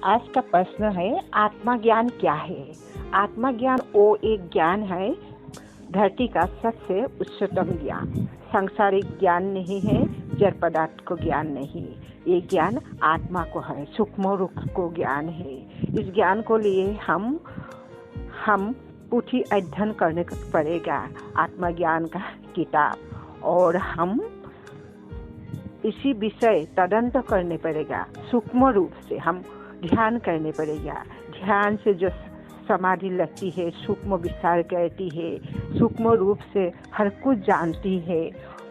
आज का प्रश्न है आत्मज्ञान क्या है। आत्मज्ञान वो एक ज्ञान है, धरती का सबसे उच्चतम ज्ञान। सांसारिक ज्ञान नहीं है, जड़ पदार्थ को ज्ञान नहीं। ये ज्ञान आत्मा को है, सूक्ष्म रूप को ज्ञान है। इस ज्ञान को लिए हम पुथी अध्ययन करने को पड़ेगा, आत्मज्ञान का किताब, और हम इसी विषय तदंत करने पड़ेगा। सूक्ष्म रूप से हम ध्यान करने पड़ेगा। ध्यान से जो समाधि लगती है, सूक्ष्म विचार करती है, सूक्ष्म रूप से हर कुछ जानती है।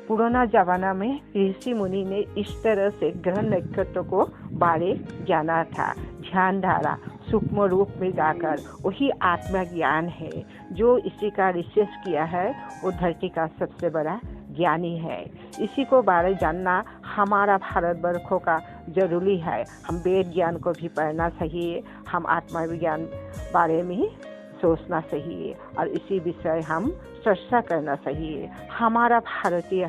पुराना जमाना में ऋषि मुनि ने इस तरह से ग्रह नक्षत्र को बारे जाना था। ध्यान धारा सूक्ष्म रूप में जाकर वही आत्मज्ञान है। जो इसी का रिसर्च किया है वो धरती का सबसे बड़ा ज्ञानी है। इसी को बारे जानना हमारा भारतवर्षों का जरूरी है। हम वेद ज्ञान को भी पढ़ना चाहिए, हम आत्मविज्ञान बारे में सोचना चाहिए और इसी विषय हम चर्चा करना चाहिए। हमारा भारतीय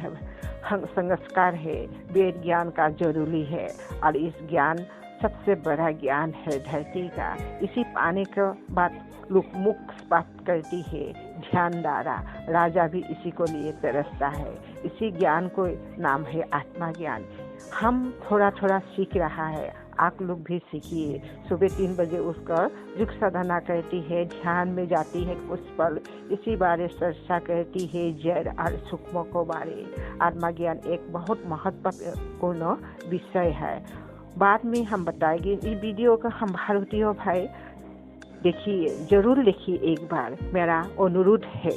संस्कार है, वेद ज्ञान का जरूरी है और इस ज्ञान सबसे बड़ा ज्ञान है धरती का। इसी पाने के बाद लोग मुक्त बात करती है, ध्यान द्वारा। राजा भी इसी को लिए तरसता है। इसी ज्ञान को नाम है आत्मज्ञान। हम थोड़ा थोड़ा सीख रहा है, आप लोग भी सीखिए। सुबह 3 बजे उसका युग साधना करती है, ध्यान में जाती है कुछ पल, इसी बारे चर्चा करती है जड़ और सूक्ष्म को बारे। आत्मज्ञान एक बहुत महत्वपूर्ण विषय है। बाद में हम बताएंगे। इस वीडियो का हम भारतीय भाई देखिए, जरूर देखिए एक बार, मेरा अनुरोध है।